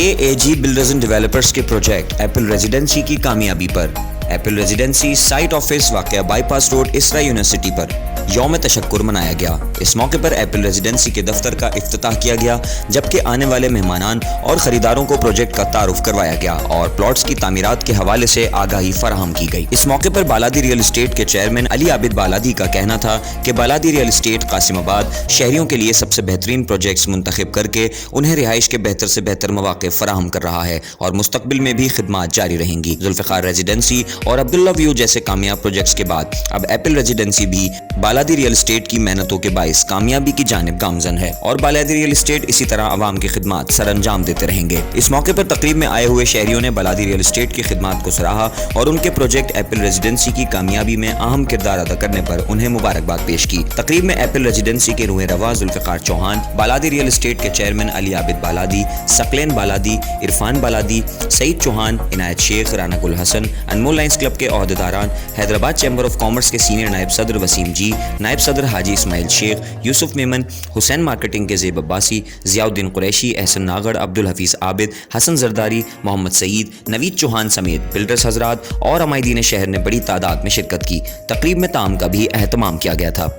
KAG builders and developers के project Apple residency की कामयाबी पर एप्पल रेजिडेंसी साइट ऑफिस वाक़या बाईपास रोड इसरा यूनिवर्सिटी पर यौम तशक्कुर मनाया गया। इस मौके पर एप्पल रेजिडेंसी के दफ्तर का इफ्तिताह किया गया, जबकि आने वाले मेहमानान और ख़रीदारों को प्रोजेक्ट का तारुफ करवाया गया और प्लॉट्स की तामीरात के हवाले से आगाही फराहम की गई। इस मौके पर बालादी रियल इस्टेट के चेयरमैन अली आबिद बालादी का कहना था कि बालादी रियल इस्टेट कासिमाबाद शहरियों के लिए सबसे बेहतरीन प्रोजेक्ट्स मुंतखब करके उन्हें रिहाइश के बेहतर से बेहतर मौके फराहम कर रहा है और मुस्तकबिल में भी खिदमात जारी रहेंगी। जुल्फ़िकार रेजिडेंसी और अब्दुल्ला व्यू जैसे कामयाब प्रोजेक्ट्स के बाद अब एप्पल रेजिडेंसी भी बालादी रियल इस्टेट की मेहनतों के बाइस कामयाबी की जानिब गामजन है और बालादी रियल इस्टेट इसी तरह आवाम की खिदमत सर अंजाम देते रहेंगे। इस मौके पर तकरीब में आए हुए शहरियों ने बालादी रियल इस्टेट की खिदमत को सराहा और उनके प्रोजेक्ट एप्पल रेजिडेंसी की कामयाबी में अहम किरदार अदा करने पर उन्हें मुबारकबाद पेश की। तकरीब में एप्पल रेजिडेंसी के रूह रवा जुल्फ़िकार चौहान, बालादी रियल इस्टेट के चेयरमैन अली आबिद बालादी, सकलेन बालादी, इरफान बालादी, सईद चौहान, इनायत शेख, राना गुल हसन, अनमोल लाइन्स क्लब के अहदेदारान, हैदराबाद चैम्बर ऑफ कॉमर्स के सीनियर नायब सदर वसीम जी, नायब सदर हाजी इस्माइल शेख, यूसुफ मेमन, हुसैन मार्केटिंग के ज़ेब अब्बासी, ज़ियाउद्दीन कुरैशी, एहसन नागड़, अब्दुल हफीज़ आबिद, हसन जरदारी, मोहम्मद सईद, नवीद चौहान समेत बिल्डर्स हजरात और अमायदीन शहर ने बड़ी तादाद में शिरकत की। तकरीब में ताम का भी एहतमाम किया गया था।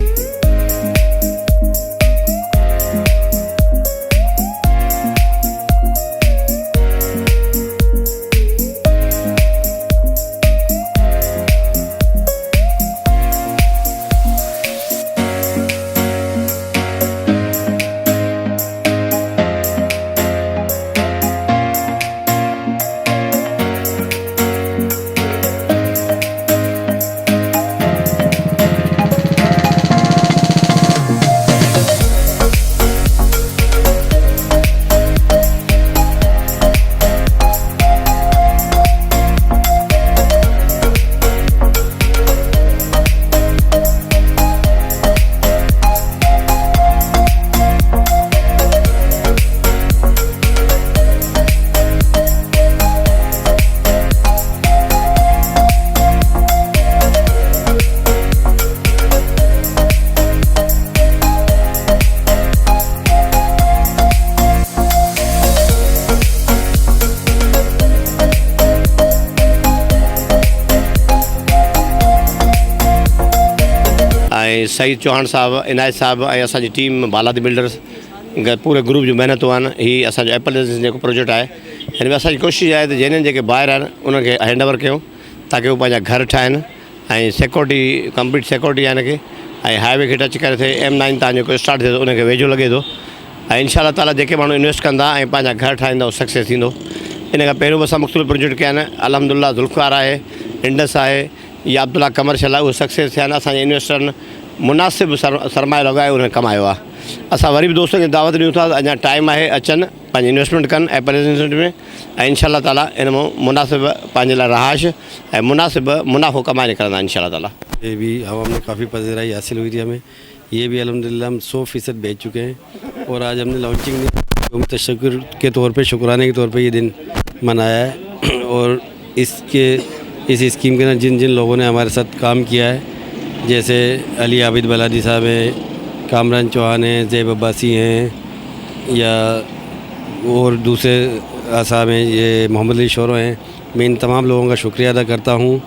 सईद चौहान साहब, इनायत साहब ऐं असांजी टीम बालादी बिल्डर्स पूरे ग्रुप जो महिनतूं आहिनि ही असांजो एप्पल रेजिडेंसी जेको प्रोजेक्ट आहे हिन में असांजी कोशिशि आहे त जंहिं जेके ॿाहिरि आहिनि उनखे हैंड ओवर कयूं ताकी उहे पंहिंजा घर ठाहिनि ऐं सिक्योरिटी कंप्लीट सिक्योरिटी आहे हिनखे ऐं हाईवे खे टच करे थिए M9 तव्हां जेको स्टार्ट थिए थो उनखे वेझो लॻे थो ऐं इंशाअल्लाह ताला जेके माण्हू इन्वेस्ट कंदा ऐं पंहिंजा घर ठाहींदा उहो सक्सेस थींदो। इन खां पहिरियों बि असां मुख़्तलिफ़ प्रोजेक्ट कया आहिनि। अल्हम्दुलिल्लाह ज़ुल्फ़िकार आहे, इंडस आहे या अब्दुल्ला कमर्शियल आहे, उहे सक्सेस थिया आहिनि। असांजे इन्वेस्टरनि मुनासिब सरमायो लॻाए उन्हें कमायो आहे। असां वरी बि दोस्तनि खे दावत ॾियूं था, अञा टाइम आहे, अचनि पंहिंजी इन्वेस्टमेंट कनि एप्पल रेजिडेंसी में ऐं इंशाअल्लाह ताला इन मां मुनासिब पंहिंजे लाइ रहाइश ऐं मुनासिब मुनाफ़ो कमाए निकिरंदा इंशाअल्लाह ताला। ये भी आवाम ने काफ़ी पज़ीराई हासिल हुई थी हमें, ये भी अल्हम्दुलिल्लाह हम 100% बेच चुके हैं और आज हमने लॉन्चिंग तशक्कुर के तौर पे, शुक्राने के तौर पे ये दिन मनाया है और इस स्कीम के अंदर जिन जिन लोगों ने हमारे साथ काम किया है, जैसे अली आबिद बालादी साहब हैं, कामरान चौहान हैं, ज़ेब अब्बासी हैं या और दूसरे साहब हैं, ये मोहम्मद अली शोरो हैं, मैं इन तमाम लोगों का शुक्रिया अदा करता हूँ।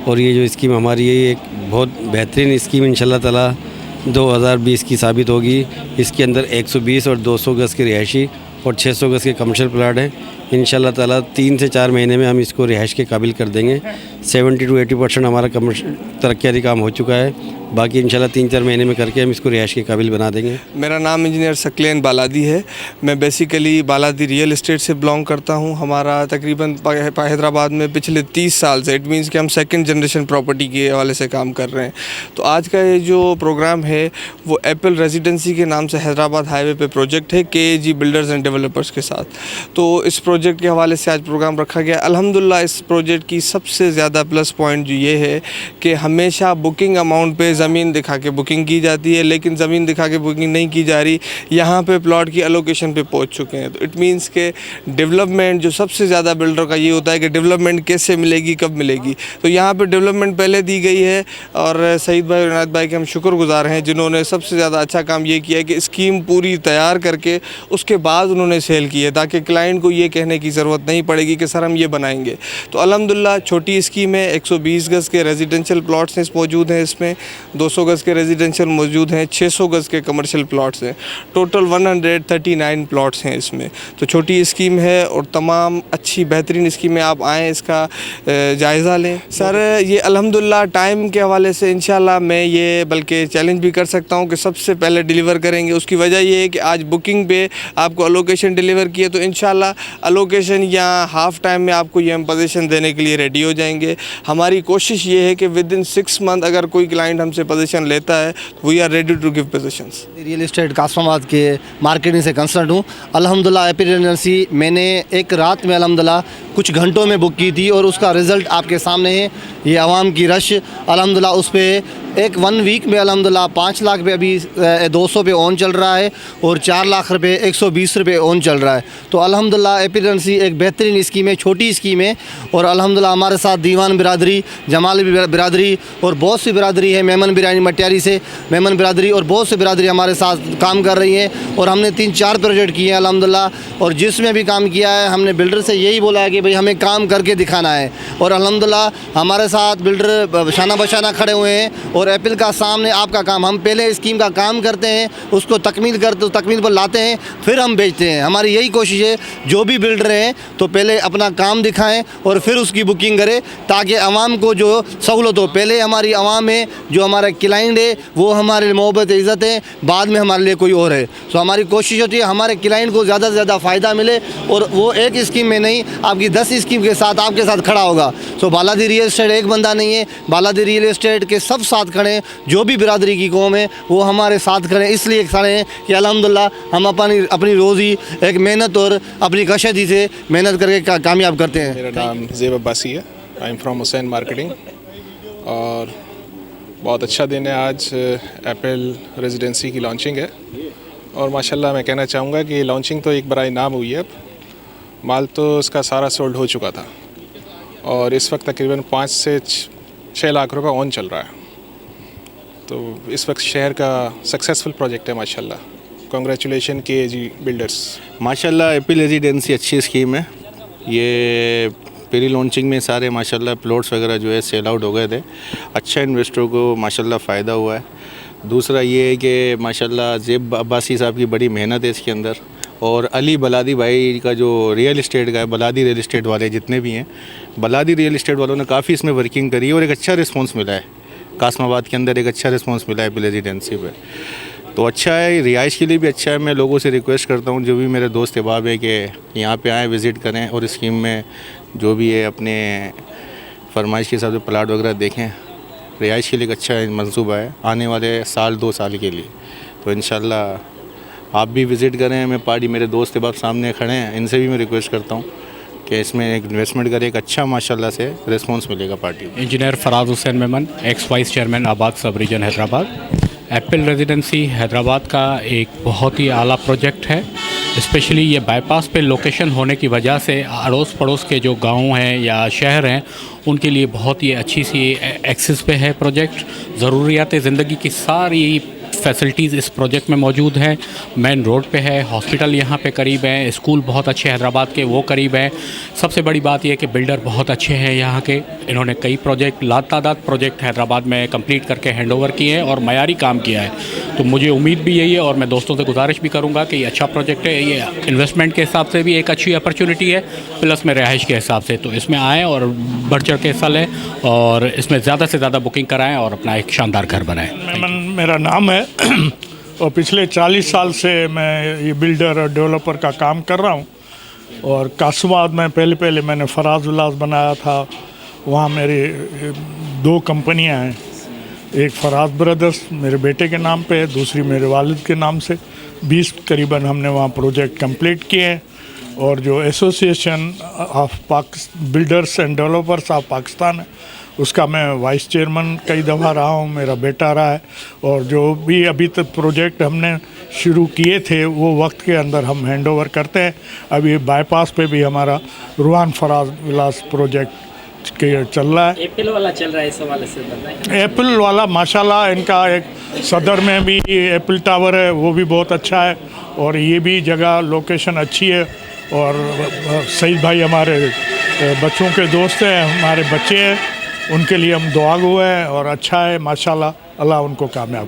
और ये जो स्कीम हमारी है, ये एक बहुत बेहतरीन स्कीम इंशाअल्लाह ताला 2020 की साबित होगी। इसके अंदर 120 और 200 गज़ के रिहायशी और 600 गज़ के कमर्शियल प्लाट हैं। इंशाअल्लाह ताला 3 से 4 महीने में हम इसको रिहाइश के काबिल कर देंगे। 70 to 80% हमारा कमर्शियल तरक्याती काम हो चुका है, बाकी इंशाल्लाह 3-4 महीने में करके हम इसको रिहाइश के काबिल बना देंगे। मेरा नाम इंजीनियर सकलेन बालादी है। मैं बेसिकली बालादी रियल इस्टेट से बिलोंग करता हूँ। हमारा तकरीबन हैदराबाद में पिछले 30 साल से, इट मीन्स कि हम सेकंड जनरेशन प्रॉपर्टी के हवाले से काम कर रहे हैं। तो आज का ये जो प्रोग्राम है वो एप्पल रेजिडेंसी के नाम से हैदराबाद हाईवे पे प्रोजेक्ट है KAG बिल्डर्स एंड डेवलपर्स के साथ। तो इस प्रोजेक्ट के हवाले से आज प्रोग्राम रखा गया। अल्हम्दुलिल्लाह इस प्रोजेक्ट की सबसे ज़्यादा प्लस पॉइंट जो ये है कि हमेशा बुकिंग अमाउंट पे ज़मीन दिखा के बुकिंग की जाती है, लेकिन ज़मीन दिखा के बुकिंग नहीं की जा रही। यहाँ पे प्लॉट की एलोकेशन पे पहुँच चुके हैं। तो इट मीन्स के डेवलपमेंट जो सबसे ज़्यादा बिल्डर का ये होता है कि डेवलपमेंट कैसे मिलेगी, कब मिलेगी। तो यहाँ पे डेवलपमेंट पहले दी गई है और सईद भाई और इनायत भाई के हम शुक्रगुजार हैं जिन्होंने सबसे ज़्यादा अच्छा काम ये किया है कि स्कीम पूरी तैयार करके उसके बाद उन्होंने सेल की है, ताकि क्लाइंट को ये कहना कहने की ज़रूरत नहीं पड़ेगी कि सर हम ये बनाएंगे। तो अल्हम्दुलिल्लाह छोटी स्कीम है, 120 गज़ के रेजिडेंशियल प्लॉट्स मौजूद हैं, इसमें 200 गज़ के रेजिडेंशियल मौजूद हैं, 600 गज़ के कमर्शियल प्लॉट्स हैं, टोटल 139 प्लॉट्स हैं इसमें। तो छोटी स्कीम है और तमाम अच्छी बेहतरीन स्कीम है, आप आएँ इसका जायज़ा लें। सर ये अल्हम्दुलिल्लाह टाइम के हवाले से इंशाल्लाह मैं ये बल्कि चैलेंज भी कर सकता हूँ कि सबसे पहले डिलीवर करेंगे। उसकी वजह ये है कि आज बुकिंग पे आपको अलोकेशन डिलीवर किए, तो इंशाल्लाह अलोकेशन या हाफ़ टाइम में आपको ये हम पोजीशन देने के लिए रेडी हो जाएंगे। हमारी कोशिश ये है कि विद इन 6 मंथ अगर कोई क्लाइंट हमसे पोजीशन लेता है तो we are ready to give positions. Real estate Qasimabad के मार्केटिंग से कंसर्न हूँ। अल्हम्दुलिल्लाह एपल रेजिडेंसी मैंने एक रात में अल्हम्दुलिल्लाह कुछ घंटों में बुक की थी और उसका रिज़ल्ट आपके सामने है। ये आवाम की रश अल्हम्दुलिल्लाह उस पर एक 1 वीक में अल्हम्दुलिल्लाह 5 लाख पे अभी 200 पे ऑन चल रहा है और 4 लाख रुपए 120 रुपये ऑन चल रहा है। तो अल्हम्दुलिल्लाह एपल रेजिडेंसी एक बेहतरीन स्कीम है, छोटी स्कीम है और अल्हम्दुलिल्लाह हमारे साथ दीवान बिरादरी, जमाल बिरादरी और बहुत सी बिरादरी है, मेमन बिरानी मटियारी से मेमन बिरादरी और बहुत सी बिरादरी हमारे साथ काम कर रही है और हमने 3-4 प्रोजेक्ट किए हैं अल्हम्दुलिल्लाह। और जिसमें भी काम किया है हमने बिल्डर से यही बोला है कि भाई हमें काम करके दिखाना है और अल्हम्दुलिल्लाह हमारे साथ बिल्डर शाना बशाना खड़े हुए हैं और एप्पल का सामने आपका काम, हम पहले स्कीम का काम करते हैं, उसको तकमील पर लाते हैं, फिर हम बेचते हैं। हमारी यही कोशिश है जो भी बिल्डर हैं तो पहले अपना काम दिखाएं और फिर उसकी बुकिंग करें ताकि आवाम को जो सहूलत हो। पहले हमारी आवाम है, जो हमारा क्लाइंट है वो हमारे मोहब्बत इज़्ज़त है, बाद में हमारे लिए कोई और है। तो हमारी कोशिश होती है हमारे क्लाइंट को ज़्यादा से ज़्यादा फ़ायदा मिले और वो एक स्कीम में नहीं आपकी 10 स्कीम के साथ आपके साथ खड़ा होगा। सो बालादी रियल एस्टेट एक बंदा नहीं है, बालादी रियल एस्टेट के सब साथ खड़े हैं, जो भी बिरादरी की कौम है वो हमारे साथ खड़े हैं। इसलिए खड़े हैं कि अल्हम्दुलिल्लाह हम अपनी रोज़ी एक मेहनत और अपनी कशदी से मेहनत करके कामयाब करते हैं। मेरा नाम ज़ेब अब्बासी है, I am from Hussain marketing और बहुत अच्छा दिन है। आज एप्पल रेजिडेंसी की लॉन्चिंग है और माशाल्लाह मैं कहना चाहूँगा कि लॉन्चिंग तो एक बड़ा नाम हुई है। अब माल तो उसका सारा सोल्ड हो चुका था और इस वक्त तकरीबन 5 से 6 लाख रुपए ऑन चल रहा है। तो इस वक्त शहर का सक्सेसफुल प्रोजेक्ट है माशाल्लाह। कांग्रेचुलेशन के जी बिल्डर्स। माशाल्लाह एप्पल रेजिडेंसी अच्छी स्कीम है। ये प्री लॉन्चिंग में सारे माशाल्लाह प्लॉट्स वगैरह जो है सेल आउट हो गए थे। अच्छा इन्वेस्टरों को माशाल्लाह फ़ायदा हुआ है। दूसरा ये है कि माशाल्लाह ज़ेब अब्बासी साहब की बड़ी मेहनत है इसके अंदर और अली बलादी भाई का जो रियल इस्टेट का है, बलादी रियल इस्टेट वाले जितने भी हैं, बलादी रियल इस्टेट वालों ने काफ़ी इसमें वर्किंग करी है और एक अच्छा रिस्पॉन्स मिला है। कासमाबाद के अंदर एक अच्छा रिस्पॉन्स मिला है एप्पल रेजिडेंसी पे, तो अच्छा है, रिहाइश के लिए भी अच्छा है। मैं लोगों से रिक्वेस्ट करता हूँ जो भी मेरे दोस्त अहबाब है कि यहाँ पे आएँ, विज़िट करें और स्कीम में जो भी है अपने फरमाइश के हिसाब से प्लाट वगैरह देखें। रिहाइश के लिए एक अच्छा मंसूबा है आने वाले 1-2 साल के लिए। तो इंशाल्लाह आप भी विज़िट करें। मैं पार्टी मेरे दोस्त अहबाब सामने खड़े हैं, इनसे भी मैं रिक्वेस्ट करता हूँ कि इसमें एक इन्वेस्टमेंट करें, एक अच्छा माशाल्लाह से रिस्पॉन्स मिलेगा पार्टी को। Engineer Faraz Hussain Memon, ex vice chairman आबाद sub region Hyderabad. Apple residency Hyderabad का एक बहुत ही आला प्रोजेक्ट है। स्पेशली ये बाईपास पे लोकेशन होने की वजह से अड़ोस पड़ोस के जो गांव हैं या शहर हैं उनके लिए बहुत ही अच्छी सी एक्सेस पे है प्रोजेक्ट। ज़रूरियात ज़िंदगी की सारी फैसिलिटीज़ इस प्रोजेक्ट में मौजूद हैं। मेन रोड पे है, हॉस्पिटल यहाँ पे करीब है, स्कूल बहुत अच्छे हैदराबाद के वो करीब है। सबसे बड़ी बात यह है कि बिल्डर बहुत अच्छे हैं यहाँ के। इन्होंने कई प्रोजेक्ट, लातादाद प्रोजेक्ट हैदराबाद में कंप्लीट करके हैंडओवर किए हैं और मयारी काम किया है। तो मुझे उम्मीद भी यही है और मैं दोस्तों से गुजारिश भी करूँगा कि ये अच्छा प्रोजेक्ट है। ये इन्वेस्टमेंट के हिसाब से भी एक अच्छी अपॉर्चुनिटी है, प्लस में रिहाइश के हिसाब से। तो इसमें आएँ और बढ़ चढ़ के हिस्सा लें और इसमें ज़्यादा से ज़्यादा बुकिंग कराएँ और अपना एक शानदार घर बनाएँ। मेरा नाम है और पिछले 40 साल से मैं ये बिल्डर और डेवलपर का काम कर रहा हूँ। और कासमाबाद में पहले मैंने फराज विलास बनाया था, वहाँ मेरी 2 कंपनियाँ हैं, एक फराज ब्रदर्स मेरे बेटे के नाम पे है, दूसरी मेरे वालिद के नाम से। 20 करीबन हमने वहाँ प्रोजेक्ट कंप्लीट किए हैं। और जो association of builders and developers of Pakistan है उसका मैं वाइस चेयरमैन कई दफ़ा रहा हूँ, मेरा बेटा रहा है। और जो भी अभी तक प्रोजेक्ट हमने शुरू किए थे वो वक्त के अंदर हम हैंडओवर करते हैं। अभी बाईपास पे भी हमारा रूहान फराज विलास प्रोजेक्ट चल रहा है। एप्पल वाला चल रहा है, इस हवाले से बताएं। एप्पल वाला माशाल्लाह, इनका एक सदर में भी एप्पल टावर है, वो भी बहुत अच्छा है, और ये भी जगह लोकेशन अच्छी है। और सईद भाई हमारे बच्चों के दोस्त हैं, हमारे बच्चे हैं, उनके लिए हम दुआ गो हैं, और अच्छा है माशाल्लाह, अल्लाह उनको कामयाब